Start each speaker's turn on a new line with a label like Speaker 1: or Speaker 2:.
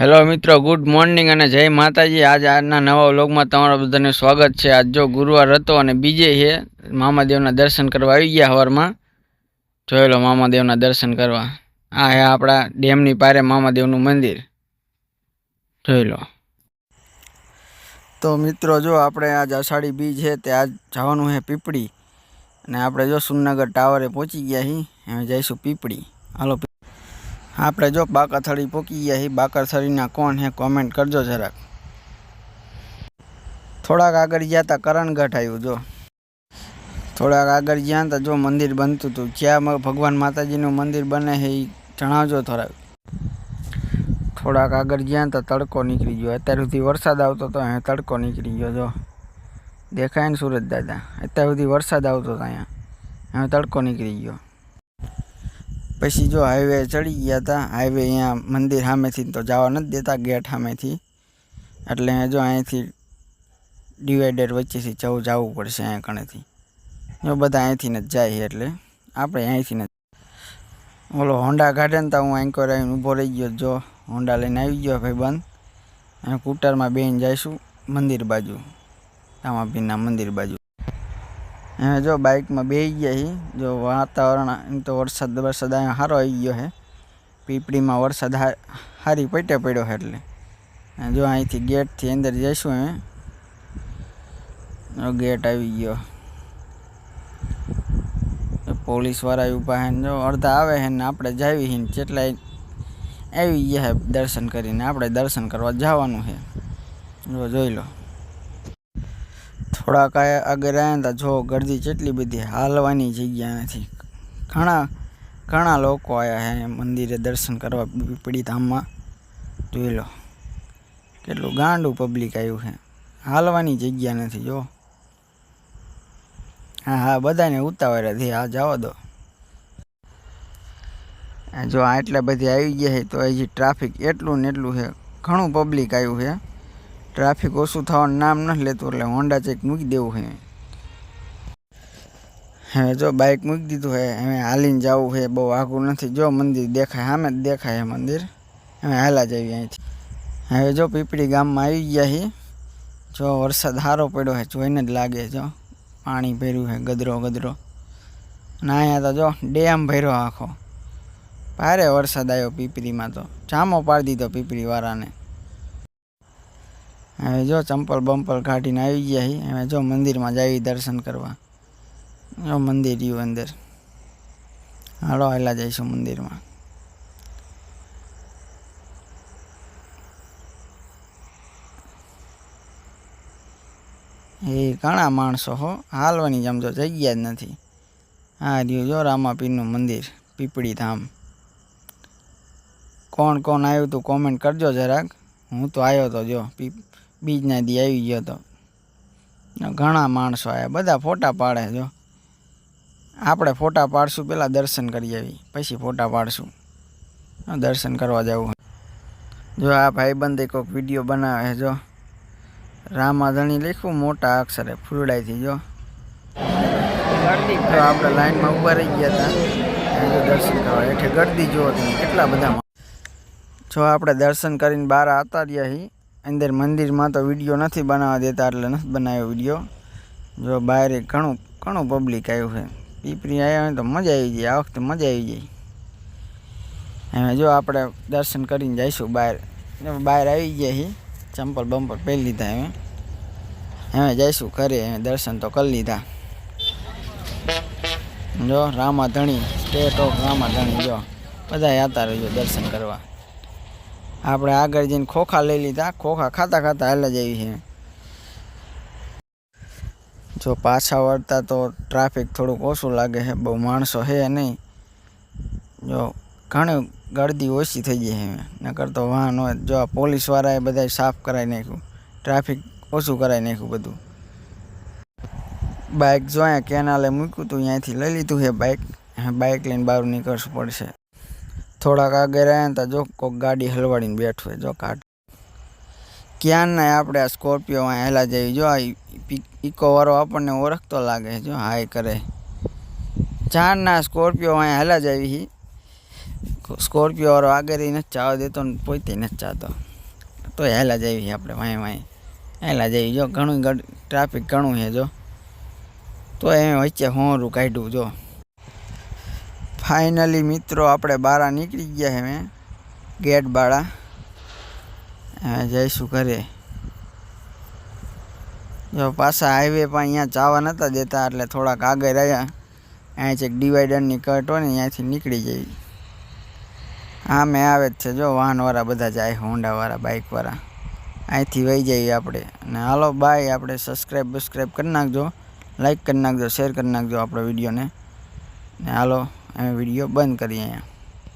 Speaker 1: Hello મિત્રો, good morning અને જય માતાજી। આજના નવા વ્લોગમાં તમારા બધાને સ્વાગત છે। આજ જો ગુરુવાર હતો અને બીજે છે મામાદેવના દર્શન કરવા આવી ગયા સવારમાં। જોઈ લો મામાદેવના દર્શન કરવા। આ હે આપણા ડેમની પારે મામાદેવનું મંદિર, જોઈ લો। તો મિત્રો જો આપણે આજ અષાઢી બીજ છે તે આજ જવાનું છે પીપળી, અને આપણે જો સુરનગર ટાવરે પહોંચી ગયા છીએ। હવે જઈશું પીપળી, હાલો। આપણે જો બાકાથળી પહોંચી ગયા છીએ। બાકાથળીના કોણ હે કોમેન્ટ કરજો જરાક। થોડાક આગળ ગયા હતા કરણગઢ આવ્યું। જો થોડાક આગળ ગયા હતા જો મંદિર બનતું હતું। જ્યાં ભગવાન માતાજીનું મંદિર બને છે એ જણાવજો થોડાક। થોડાક આગળ ગયા હતા તડકો નીકળી ગયો। અત્યાર સુધી વરસાદ આવતો હતો, અહીંયા તડકો નીકળી ગયો। જો દેખાય ને સુરજ દાદા, અત્યાર સુધી વરસાદ આવતો હતો, અહીંયા તડકો નીકળી ગયો। પછી જો હાઈવે ચડી ગયા હતા। હાઈવે અહીંયા મંદિર સામેથી તો જવા નથી દેતા, ગેટ સામેથી, એટલે જો અહીંથી ડિવાઈડર વચ્ચેથી જવું પડશે અહીંયા કણેથી। જો બધા અહીંથી જ જાય છે, એટલે આપણે અહીંથી જ। ઓલો હોન્ડા કાઢે ને તો હું એન્કર આવીને ઊભો રહી ગયો। જો હોન્ડા લઈને આવી ગયો ભાઈ બંધ। અહીં સ્કૂટરમાં બેસીને જઈશું મંદિર બાજુ, રામાપીરના મંદિર બાજુ। હવે જો બાઇકમાં બેસી ગયા છીએ। જો વાતાવરણ એમ તો વરસાદ અહીંયા સારો આવી ગયો છે। પીપળીમાં વરસાદ સારી પેટે પડ્યો છે, એટલે જો અહીંથી ગેટથી અંદર જઈશું। હવે ગેટ આવી ગયો। પોલીસવાળા ઊભા છે, જો અડધા આવે છે ને આપણે જાવી છીએ, જેટલા આવી ગયા છે દર્શન કરીને। આપણે દર્શન કરવા જવાનું છે, જોઈ લો। થોડાક આગળ આવ્યા હતા જો ગરદી કેટલી બધી, હાલવાની જગ્યા નથી। ઘણા લોકો આવ્યા છે મંદિરે દર્શન કરવા પીપળી ધામમાં। જોઈ લો કેટલું ગાંડું પબ્લિક આવ્યું છે, હાલવાની જગ્યા નથી। જો હા બધાને ઉતાવળ હતી, હા જવા દો। જો આટલા બધી આવી ગયા છે તો હજી ટ્રાફિક એટલું ને એટલું છે, ઘણું પબ્લિક આવ્યું છે। ટ્રાફિક ઓછું થવાનું નામ નથી લેતું, એટલે હોન્ડા ચેક મૂકી દેવું છે। હવે જો બાઇક મૂકી દીધું છે, હવે હાલીને જવું છે, બહુ આઘું નથી। જો મંદિર દેખાય, સામે જ દેખાય છે મંદિર। હવે હાલા જઈએ અહીંથી। હવે જો પીપળી ગામમાં આવી ગયા છીએ। જો વરસાદ સારો પડ્યો છે, જોઈને જ લાગે। જો પાણી ભર્યું છે ગદરો ગદરો, અને અહીંયા તો જો ડેમ ભર્યો આખો। ભારે વરસાદ આવ્યો પીપળીમાં, તો જામો પાડી દીધો પીપળીવાળાને। હવે જો ચંપલ બંપલ કાઢીને આવી ગયા છીએ। હવે જો મંદિરમાં જઈએ દર્શન કરવા। જો મંદિર રહ્યું અંદર, હાલો હાલા જઈશું મંદિરમાં। એ ઘણા માણસો હો, હાલવાની આમ તો જગ્યા જ નથી। આ રહ્યું જો રામાપીરનું મંદિર પીપળી ધામ। કોણ કોણ આવ્યું હતું કોમેન્ટ કરજો જરાક। હું તો આવ્યો હતો, જો બીજના દી આવી ગયો હતો। ઘણા માણસો આવ્યા, બધા ફોટા પાડે। જો આપણે ફોટા પાડશું, પહેલાં દર્શન કરી આવી, પછી ફોટા પાડશું। દર્શન કરવા જવું। જો આ ભાઈબંધે કોઈક વિડીયો બનાવે છે। જો રામાધણી લખ્યું મોટા અક્ષરે ફૂલડાઈથી। જો આપણે લાઈનમાં ઊભા રહી ગયા હતા દર્શન કરવા। હેઠે ગરદી જુઓ તમે, કેટલા બધા। જો આપણે દર્શન કરીને બહાર આવતા રહ્યા છીએ। અંદર મંદિરમાં તો વિડીયો નથી બનાવવા દેતા, એટલે નથી બનાવ્યો વિડીયો। જો બહાર ઘણું પબ્લિક આવ્યું છે। પીપળી આવ્યા હોય તો મજા આવી જાય, આ વખતે મજા આવી જાય। હવે જો આપણે દર્શન કરીને જઈશું બહાર। બહાર આવી ગયા છીએ, ચંપલ બંપલ પહેરી લીધા। હવે જઈશું ઘરે। દર્શન તો કરી લીધા। જો રામાધણી, સ્ટેટ ઓફ રામાધણી। જો બધા આવતા રહેજો દર્શન કરવા। આપણે આગળ જઈને ખોખા લઈ લીધા, ખોખા ખાતા ખાતા હાલા જ આવી છે। જો પાછા વળતા તો ટ્રાફિક થોડુંક ઓછું લાગે છે, બહુ માણસો છે નહીં। જો ઘણી ગળદી ઓછી થઈ ગઈ છે, નકર તો વાહન હોય। જો આ પોલીસવાળાએ બધા સાફ કરાવી નાખ્યું, ટ્રાફિક ઓછું કરાવી નાખ્યું બધું। બાઇક જો અહીંયા કેનાલે મૂક્યું હતું, અહીંયાથી લઈ લીધું છે બાઇક। બાઇક લઈને બહાર નીકળવું પડશે। થોડાક આગળ આવ્યા હતા જો કોઈક ગાડી હલવાડીને બેઠું છે। જો કાઢ ક્યાં ના આપણે આ સ્કોર્પિયો અહીંયા હેલા જેવી। જો આ ઇકોવાળો આપણને ઓળખતો લાગે છે, જો હાય કરે। ચારના સ્કોર્પિયો અહીંયા હેલા જ આવી। સ્કોર્પિયો વાળો આગળ નથી જવા દેતો ને પોતે નથી ચાહતો। તો હેલા જઈએ આપણે વાંય હેલા જઈએ જો ઘણું ટ્રાફિક ઘણું છે જો તો એ વચ્ચે હોરું કાઢ્યું જો ફાઇનલી મિત્રો આપણે બહાર નીકળી ગયા છે મેં ગેટ બાળા હવે જઈશું ઘરે જો પાછા હાઈવે પર અહીંયા જવા નહોતા દેતા એટલે થોડાક આગળ રહ્યા અહીંયા છે ડિવાઈડરની કટ હોય ને અહીંયાથી નીકળી જઈ હા મેં આવે જ છે જો વાહનવાળા બધા જાય હોન્ડાવાળા બાઇકવાળા અહીંથી વહી જઈએ આપણે અને હાલો બાય આપણે સબસ્ક્રાઈબ કરી નાખજો લાઈક કરી નાખજો શેર કરી નાખજો આપણો વિડીયોને ને હાલો અમે વિડીયો બંધ કરીએ અહીંયા